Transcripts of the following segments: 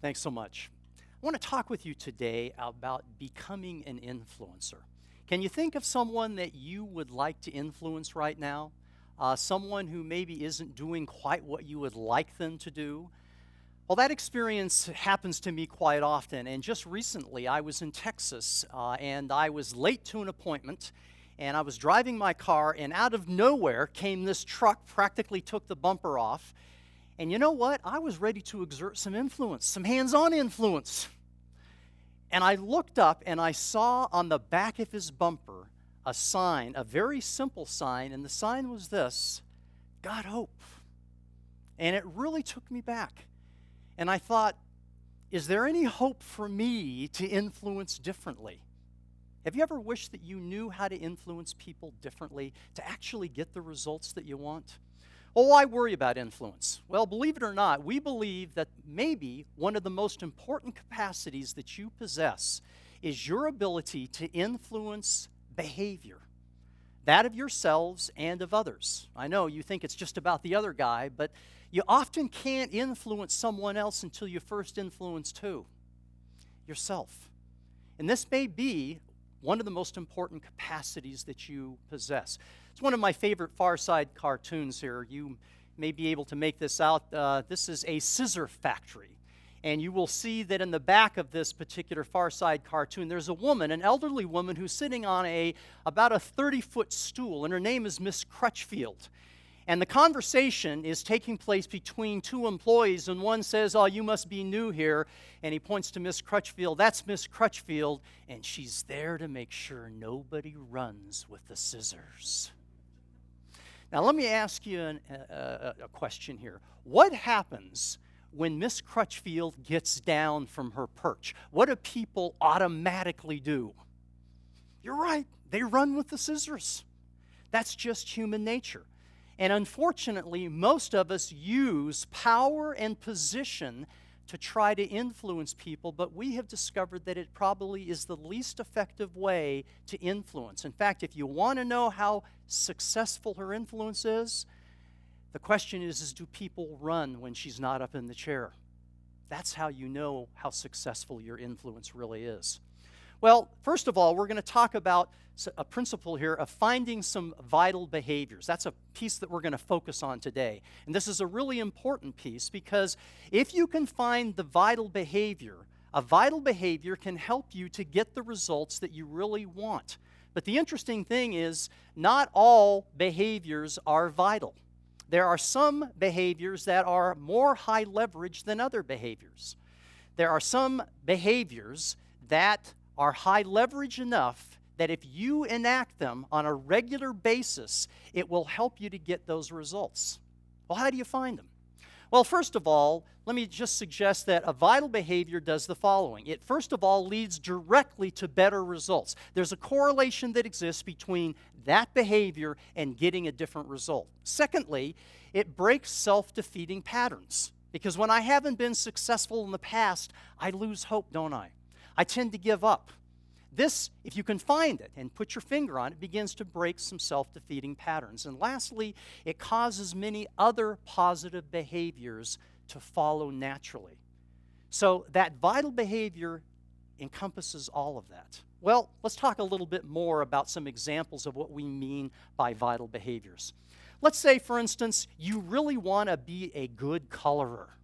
Thanks so much. I want to talk with you today about becoming an influencer. Can you think of someone that you would like to influence right now? Someone who maybe isn't doing quite what you would like them to do? Well, that experience happens to me quite often. And just recently, I was in Texas and I was late to an appointment. And I was driving my car, and out of nowhere came this truck, practically took the bumper off. And you know what? I was ready to exert some influence, some hands-on influence. And I looked up and I saw on the back of his bumper a sign, a very simple sign, and the sign was this: God hope. And it really took me back. And I thought, is there any hope for me to influence differently? Have you ever wished that you knew how to influence people differently to actually get the results that you want? Well, why worry about influence? Well, believe it or not, we believe that maybe one of the most important capacities that you possess is your ability to influence behavior, that of yourselves and of others. I know you think it's just about the other guy, but you often can't influence someone else until you first influenced who? Yourself. And this may be one of the most important capacities that you possess. It's one of my favorite Far Side cartoons here. You may be able to make this out. This is a scissor factory. And you will see that in the back of this particular Far Side cartoon, there's a woman, an elderly woman, who's sitting on about a 30-foot stool, and her name is Miss Crutchfield. And the conversation is taking place between two employees, and one says, "Oh, you must be new here." And he points to Miss Crutchfield. That's Miss Crutchfield, and she's there to make sure nobody runs with the scissors. Now, let me ask you a question here. What happens when Miss Crutchfield gets down from her perch? What do people automatically do? You're right, they run with the scissors. That's just human nature. And unfortunately, most of us use power and position to try to influence people, but we have discovered that it probably is the least effective way to influence. In fact, if you want to know how successful her influence is, the question is do people run when she's not up in the chair? That's how you know how successful your influence really is. Well, first of all, we're going to talk about a principle here of finding some vital behaviors. That's a piece that we're going to focus on today. And this is a really important piece because if you can find the vital behavior, a vital behavior can help you to get the results that you really want. But the interesting thing is not all behaviors are vital. There are some behaviors that are more high leverage than other behaviors. There are some behaviors that are high leverage enough that if you enact them on a regular basis, it will help you to get those results. Well, how do you find them? Well, first of all, let me just suggest that a vital behavior does the following. It, first of all, leads directly to better results. There's a correlation that exists between that behavior and getting a different result. Secondly, it breaks self-defeating patterns. Because when I haven't been successful in the past, I lose hope, don't I? I tend to give up. This, if you can find it and put your finger on it, begins to break some self-defeating patterns. And lastly, it causes many other positive behaviors to follow naturally. So that vital behavior encompasses all of that. Well, let's talk a little bit more about some examples of what we mean by vital behaviors. Let's say, for instance, you really want to be a good colorer.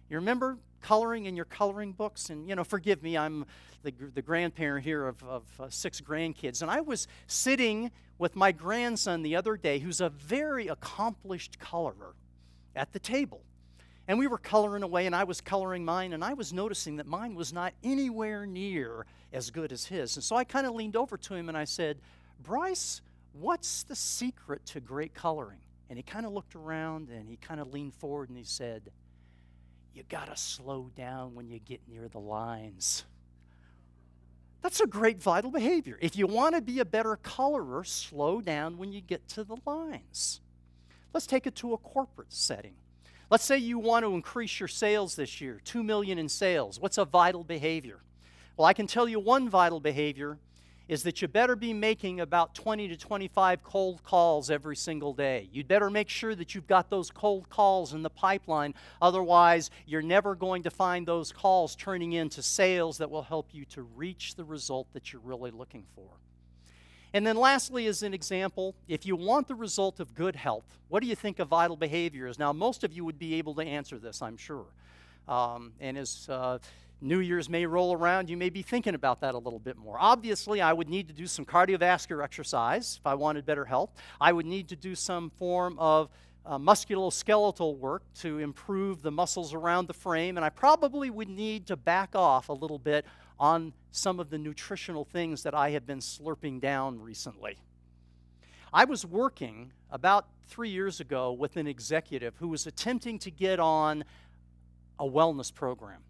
You remember coloring in your coloring books? And, forgive me, I'm the grandparent here of 6 grandkids. And I was sitting with my grandson the other day, who's a very accomplished colorer, at the table. And we were coloring away, and I was coloring mine, and I was noticing that mine was not anywhere near as good as his. And so I kind of leaned over to him, and I said, "Bryce, what's the secret to great coloring?" And he kind of looked around, and he kind of leaned forward, and he said, "You gotta slow down when you get near the lines." That's a great vital behavior. If you want to be a better colorer, slow down when you get to the lines. Let's take it to a corporate setting. Let's say you want to increase your sales this year, $2 million in sales. What's a vital behavior? Well, I can tell you one vital behavior is that you better be making about 20 to 25 cold calls every single day. You'd better make sure that you've got those cold calls in the pipeline. Otherwise, you're never going to find those calls turning into sales that will help you to reach the result that you're really looking for. And then lastly, as an example, if you want the result of good health, what do you think a vital behavior is? Now, most of you would be able to answer this, I'm sure. And as New Year's may roll around, you may be thinking about that a little bit more. Obviously, I would need to do some cardiovascular exercise if I wanted better health. I would need to do some form of musculoskeletal work to improve the muscles around the frame, and I probably would need to back off a little bit on some of the nutritional things that I have been slurping down recently. I was working about 3 years ago with an executive who was attempting to get on a wellness program.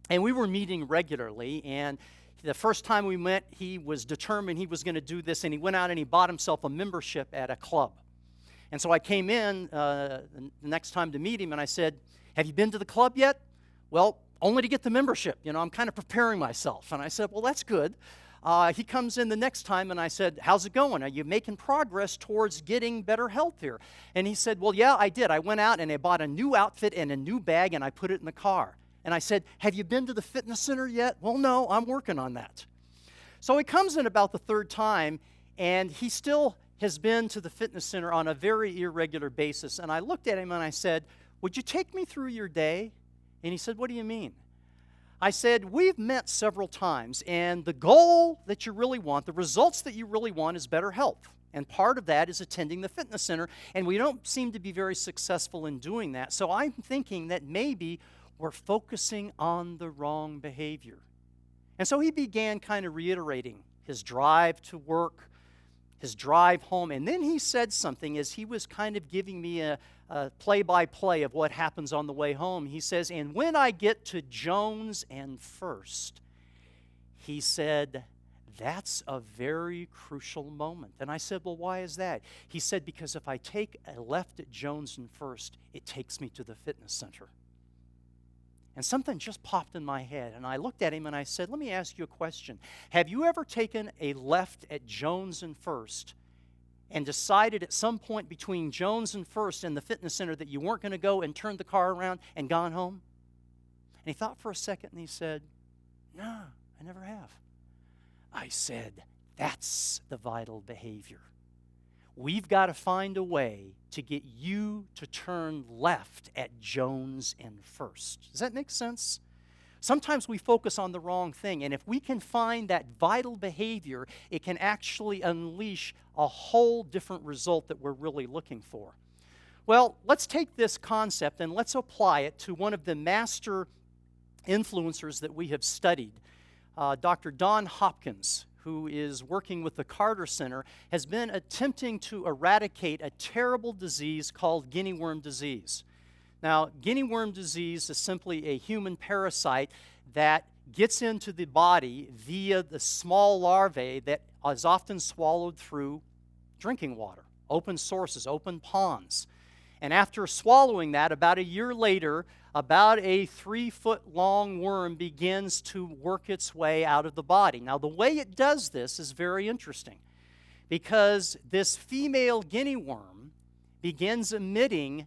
And we were meeting regularly, and the first time we met, he was determined he was going to do this, and he went out and he bought himself a membership at a club. And so I came in the next time to meet him, and I said, "Have you been to the club yet?" "Well, only to get the membership. I'm kind of preparing myself." And I said, "Well, that's good." He comes in the next time, and I said, "How's it going? Are you making progress towards getting better health here?" And he said, "Well, yeah, I did. I went out and I bought a new outfit and a new bag, and I put it in the car." And I said, "Have you been to the fitness center yet?" "Well, no, I'm working on that." So he comes in about the third time, and he still has been to the fitness center on a very irregular basis. And I looked at him and I said, "Would you take me through your day?" And he said, "What do you mean?" I said, "We've met several times, and the goal that you really want, the results that you really want, is better health. And part of that is attending the fitness center, and we don't seem to be very successful in doing that. So I'm thinking that maybe we're focusing on the wrong behavior." And so he began kind of reiterating his drive to work, his drive home, and then he said something as he was kind of giving me a play-by-play of what happens on the way home. He says, "And when I get to Jones and First," he said, "that's a very crucial moment." And I said, "Well, why is that?" He said, "Because if I take a left at Jones and First, it takes me to the fitness center." And something just popped in my head, and I looked at him and I said, "Let me ask you a question. Have you ever taken a left at Jones and First and decided at some point between Jones and First and the fitness center that you weren't going to go and turned the car around and gone home?" And he thought for a second and he said, "No, I never have." I said, "That's the vital behavior. We've got to find a way to get you to turn left at Jones and First." Does that make sense? Sometimes we focus on the wrong thing, and if we can find that vital behavior, it can actually unleash a whole different result that we're really looking for. Well, let's take this concept and let's apply it to one of the master influencers that we have studied. Dr. Don Hopkins, who is working with the Carter Center, has been attempting to eradicate a terrible disease called guinea worm disease. Now, guinea worm disease is simply a human parasite that gets into the body via the small larvae that is often swallowed through drinking water, open sources, open ponds. And after swallowing that, about a year later, about a 3-foot-long worm begins to work its way out of the body. Now, the way it does this is very interesting because this female guinea worm begins emitting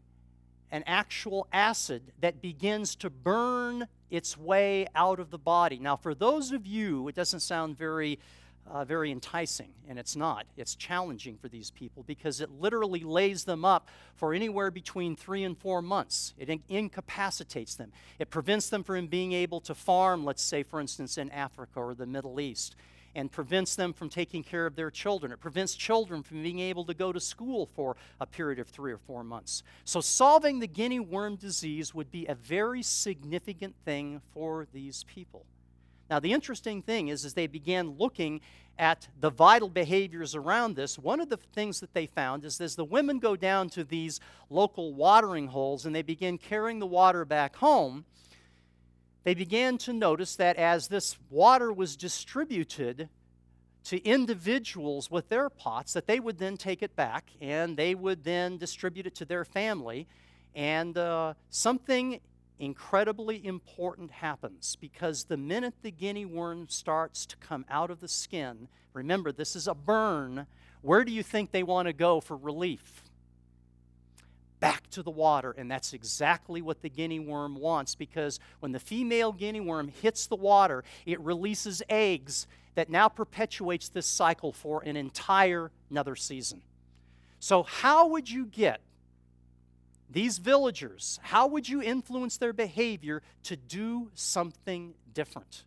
an actual acid that begins to burn its way out of the body. Now, for those of you, it doesn't sound very enticing, and it's not. It's challenging for these people because it literally lays them up for anywhere between 3 and 4 months. It incapacitates them. It prevents them from being able to farm, let's say, for instance, in Africa or the Middle East, and prevents them from taking care of their children. It prevents children from being able to go to school for a period of 3 or 4 months. So solving the guinea worm disease would be a very significant thing for these people. Now, the interesting thing is, as they began looking at the vital behaviors around this, one of the things that they found is as the women go down to these local watering holes and they begin carrying the water back home, they began to notice that as this water was distributed to individuals with their pots, that they would then take it back and they would then distribute it to their family. And something incredibly important happens, because the minute the guinea worm starts to come out of the skin, remember, this is a burn, where do you think they want to go for relief? Back to the water, and that's exactly what the guinea worm wants, because when the female guinea worm hits the water, it releases eggs that now perpetuates this cycle for an entire another season. So how would you get these villagers, how would you influence their behavior to do something different?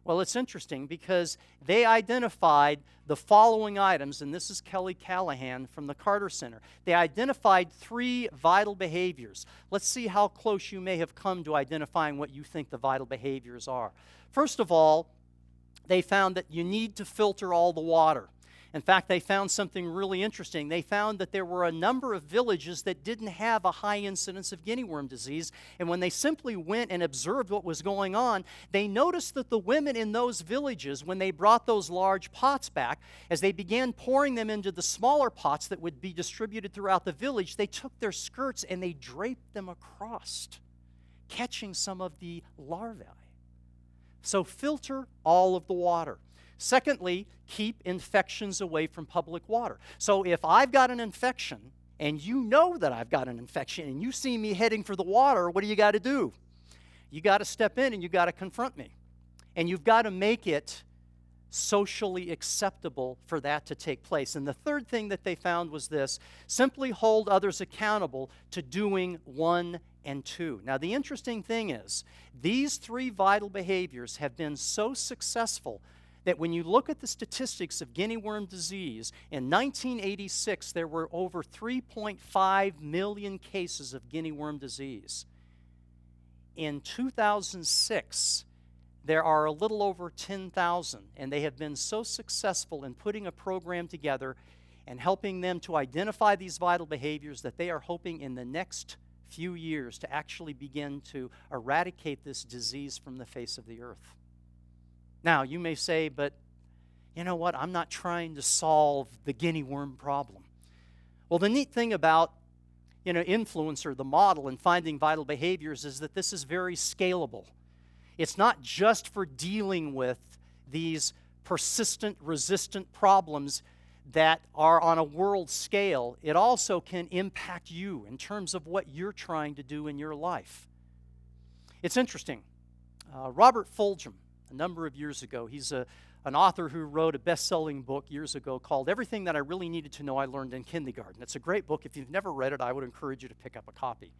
Well, it's interesting because they identified the following items, and this is Kelly Callahan from the Carter Center. They identified 3 vital behaviors. Let's see how close you may have come to identifying what you think the vital behaviors are. First of all, they found that you need to filter all the water. In fact, they found something really interesting. They found that there were a number of villages that didn't have a high incidence of guinea worm disease, and when they simply went and observed what was going on, they noticed that the women in those villages, when they brought those large pots back, as they began pouring them into the smaller pots that would be distributed throughout the village, they took their skirts and they draped them across, catching some of the larvae. So filter all of the water. Secondly, keep infections away from public water. So if I've got an infection, and you know that I've got an infection, and you see me heading for the water, what do you got to do? You got to step in and you got to confront me. And you've got to make it socially acceptable for that to take place. And the third thing that they found was this: simply hold others accountable to doing 1 and 2. Now, the interesting thing is, these 3 vital behaviors have been so successful that when you look at the statistics of guinea worm disease, in 1986 there were over 3.5 million cases of guinea worm disease. In 2006, there are a little over 10,000, and they have been so successful in putting a program together and helping them to identify these vital behaviors that they are hoping in the next few years to actually begin to eradicate this disease from the face of the earth. Now, you may say, but you know what? I'm not trying to solve the guinea worm problem. Well, the neat thing about, influencer, the model, and finding vital behaviors is that this is very scalable. It's not just for dealing with these persistent, resistant problems that are on a world scale. It also can impact you in terms of what you're trying to do in your life. It's interesting. Robert Fulghum, a number of years ago, he's an author who wrote a best-selling book years ago called Everything That I Really Needed to Know I Learned in Kindergarten. It's a great book. If you've never read it, I would encourage you to pick up a copy.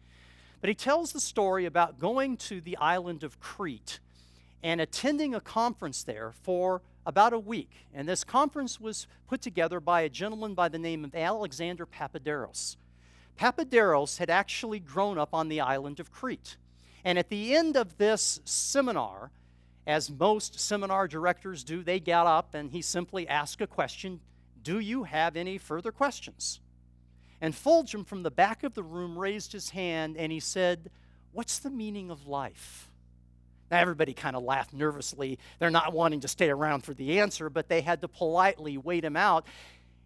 But he tells the story about going to the island of Crete and attending a conference there for about a week. And this conference was put together by a gentleman by the name of Alexander Papaderos. Papaderos had actually grown up on the island of Crete. And at the end of this seminar, as most seminar directors do, they got up and he simply asked a question: do you have any further questions? And Fulghum from the back of the room raised his hand and he said, what's the meaning of life? Now everybody kind of laughed nervously. They're not wanting to stay around for the answer, but they had to politely wait him out.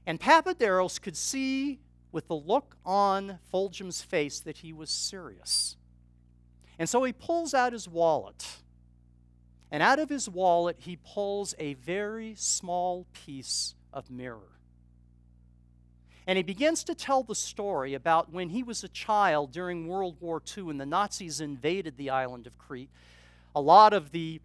And Papaderos could see with the look on Fulghum's face that he was serious. And so he pulls out his wallet. And out of his wallet, he pulls a very small piece of mirror. And he begins to tell the story about when he was a child during World War II and the Nazis invaded the island of Crete. A lot of the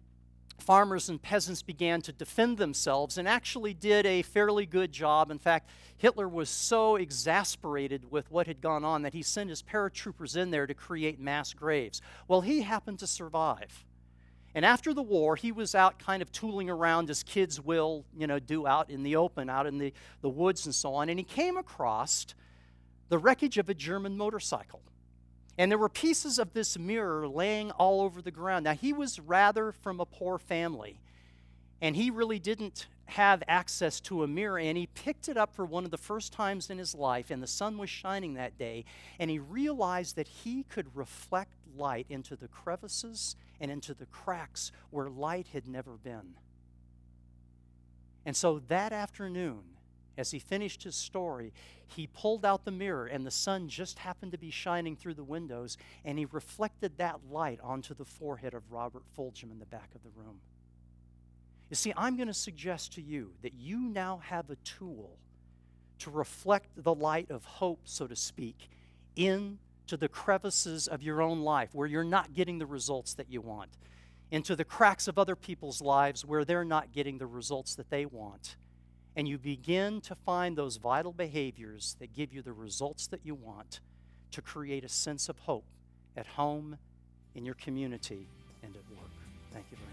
farmers and peasants began to defend themselves and actually did a fairly good job. In fact, Hitler was so exasperated with what had gone on that he sent his paratroopers in there to create mass graves. Well, he happened to survive. And after the war, he was out kind of tooling around as kids will, do out in the open, out in the woods and so on. And he came across the wreckage of a German motorcycle. And there were pieces of this mirror laying all over the ground. Now, he was rather from a poor family, and he really didn't have access to a mirror, and he picked it up for one of the first times in his life, and the sun was shining that day, and he realized that he could reflect light into the crevices and into the cracks where light had never been. And so that afternoon, As he finished his story, he pulled out the mirror, and the sun just happened to be shining through the windows, and he reflected that light onto the forehead of Robert Fulgham in the back of the room. You see, I'm going to suggest to you that you now have a tool to reflect the light of hope, so to speak, into the crevices of your own life where you're not getting the results that you want, into the cracks of other people's lives where they're not getting the results that they want. And you begin to find those vital behaviors that give you the results that you want to create a sense of hope at home, in your community, and at work. Thank you very much.